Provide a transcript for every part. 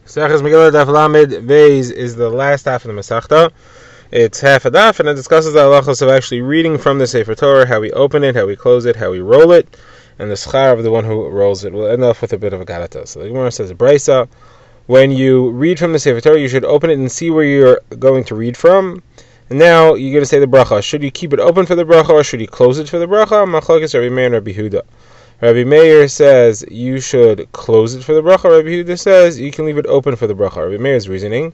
Sechas Megillah Daf Lamed Beis is the last half of the Masechta. It's half a daf, and it discusses the halachos of actually reading from the Sefer Torah, how we open it, how we close it, how we roll it, and the schar of the one who rolls it. We'll end off with a bit of a garata. So the Gemara says, Brisa, when you read from the Sefer Torah, you should open it and see where you're going to read from. And now you're going to say the bracha. Should you keep it open for the bracha, or should you close it for the bracha? Machlokes Rabbi Meir and Rabbi Huda. Rabbi Meir says you should close it for the bracha. Rabbi Huda says you can leave it open for the bracha. Rabbi Meir's reasoning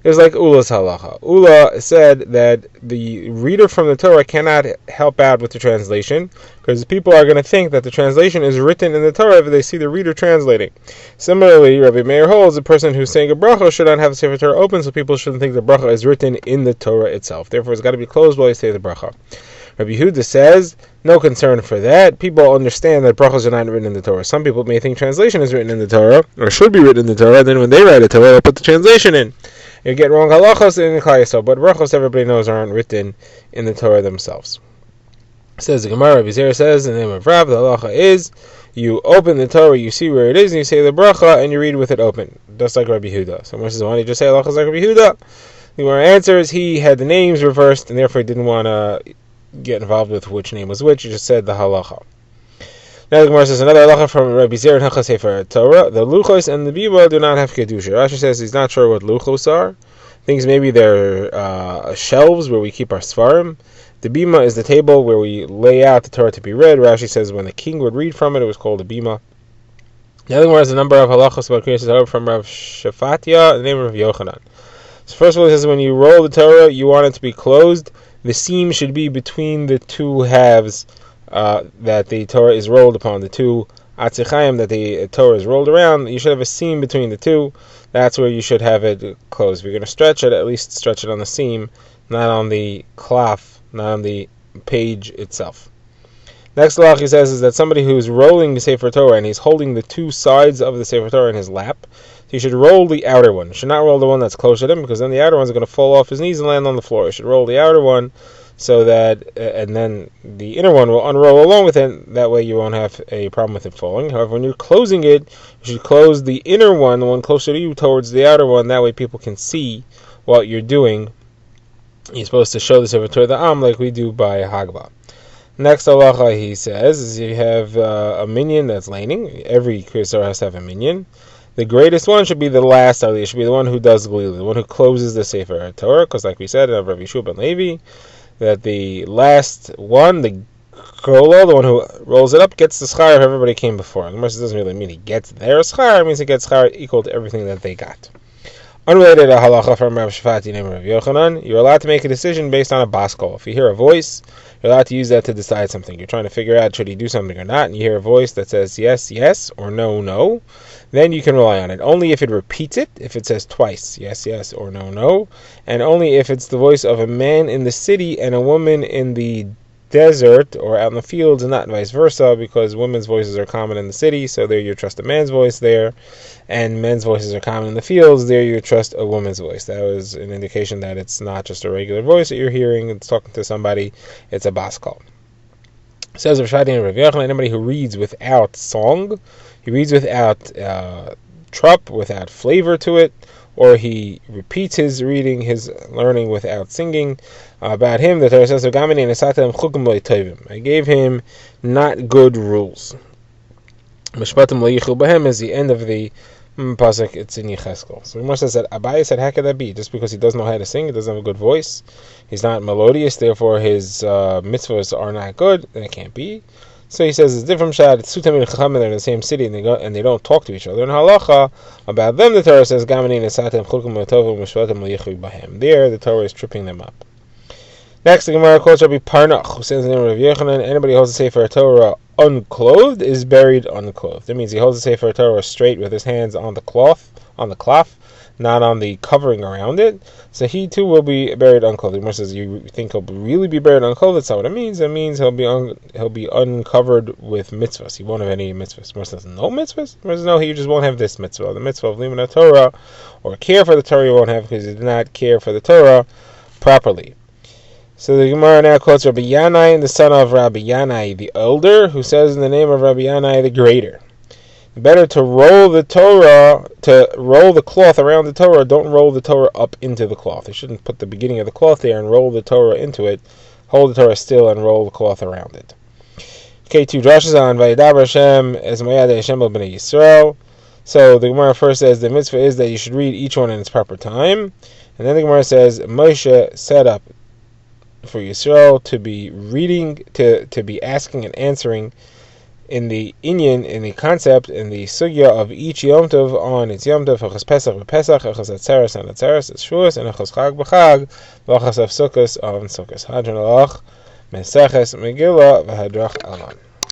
is like Ula's halacha. Ula said that the reader from the Torah cannot help out with the translation because people are going to think that the translation is written in the Torah if they see the reader translating. Similarly, Rabbi Meir holds a person who's saying a bracha should not have the Sefer Torah open, so people shouldn't think the bracha is written in the Torah itself. Therefore, it's got to be closed while you say the bracha. Rabbi Huda says, no concern for that. People understand that brachos are not written in the Torah. Some people may think translation is written in the Torah, or should be written in the Torah, then when they write a Torah, they'll put the translation in. You get wrong halachos in the Klal Yisrael, but brachos everybody knows aren't written in the Torah themselves. Says the Gemara, Rabbi Zera says, in the name of Rav, the halacha is, you open the Torah, you see where it is, and you say the bracha, and you read with it open, just like Rabbi Huda. So Moshe says, why don't you just say halachos like Rabbi Huda? The Gemara answers, he had the names reversed, and therefore he didn't want to get involved with which name was which. He just said the halacha. Now the Gemara says another halacha from Rabbi Zera and Hachas Sefer Torah. The luchos and the bima do not have kedusha. Rashi says he's not sure what luchos are. Thinks maybe they're shelves where we keep our svarim. The bima is the table where we lay out the Torah to be read. Rashi says when the king would read from it, it was called a bima. The other Gemara has a number of halachos about Kriyas Torah from Rav Shefatia, the name of Yochanan. So first of all, it says when you roll the Torah, you want it to be closed. The seam should be between the two halves that the Torah is rolled upon, the two atzichayim that the Torah is rolled around. You should have a seam between the two. That's where you should have it closed. If you're going to stretch it, at least stretch it on the seam, not on the klaf, not on the page itself. Next halach he says is that somebody who's rolling the Sefer Torah and he's holding the two sides of the Sefer Torah in his lap, so you should roll the outer one. You should not roll the one that's closer to him, because then the outer ones are going to fall off his knees and land on the floor. You should roll the outer one so that, and then the inner one will unroll along with it. That way you won't have a problem with it falling. However, when you're closing it, you should close the inner one, the one closer to you, towards the outer one. That way people can see what you're doing. You're supposed to show the Sefer Torah the Am like we do by Hagbah. Next halacha he says is you have a minion that's laning. Every Kriyas Torah has to have a minion. The greatest one should be the last aliyah. Should be the one who does Galila, the one who closes the Sefer Torah. Because like we said in Rabbi Shub and Levi, that the last one, the Gola, the one who rolls it up, gets the schar if everybody came before. The Gemara doesn't really mean he gets their schar. It means he gets schar equal to everything that they got. Unrelated to halacha from Rav Shafati named Rav Yochanan, you're allowed to make a decision based on a baskol. If you hear a voice, you're allowed to use that to decide something. You're trying to figure out should he do something or not, and you hear a voice that says yes, yes, or no, no, then you can rely on it. Only if it repeats it, if it says twice, yes, yes, or no, no, and only if it's the voice of a man in the city and a woman in the desert or out in the fields, and not vice versa, because women's voices are common in the city, so there you trust a man's voice there, and men's voices are common in the fields, there you trust a woman's voice. That was an indication that it's not just a regular voice that you're hearing, it's talking to somebody, it's a baskol. It says Rav Shadi and Rav Yochanan, anybody who reads without song, he reads without trup, without flavor to it, or he repeats his reading, his learning without singing. About him, the Torah says, I gave him not good rules. Mishpatim le'ichul b'hem is the end of the pasuk. It's in Yecheskel. So Moshe says that Abaye said, how could that be? Just because he doesn't know how to sing, he doesn't have a good voice, he's not melodious, therefore his mitzvahs are not good. That can't be. So he says it's different shad. It's two Talmidei Chachamim, they're in the same city, and they don't talk to each other. In halacha about them, the Torah says, there, the Torah is tripping them up. Next, the Gemara quotes Rabbi Parnach, who says in the name of Yochanan, anybody who holds the Sefer Torah unclothed is buried unclothed. That means he holds the Sefer Torah straight with his hands on the cloth, not on the covering around it. So he too will be buried unclothed. The Gemara says, you think he'll really be buried unclothed? That's not what it means. It means he'll be uncovered with mitzvahs. He won't have any mitzvahs. The Gemara says, no mitzvahs? The Gemara says, no, he just won't have this mitzvah. The mitzvah of limud Torah, or care for the Torah, he won't have because he did not care for the Torah properly. So the Gemara now quotes Rabbi Yanai, the son of Rabbi Yanai the elder, who says in the name of Rabbi Yanai the greater. better to roll the cloth around the Torah. Don't roll the Torah up into the cloth. You shouldn't put the beginning of the cloth there and roll the Torah into it. Hold the Torah still and roll the cloth around it. Okay, 2 drashas on Vayidaber Hashem es Mayad Hashem b'nei Yisrael. So the Gemara first says the mitzvah is that you should read each one in its proper time, and then the Gemara says Moshe set up for Yisrael to be reading, to be asking and answering in the inyan, in the concept, in the sugya of each Yom Tov on its Yom Tov, Achas Pesach v'Pesach, Achas Atzeres and Atzeres, Shavuos, and Achas Chag b'Chag, v'Achas of Sukkos on Sukkos. Hadron Alach, Meseches Megillah, v'Hadrach Alon.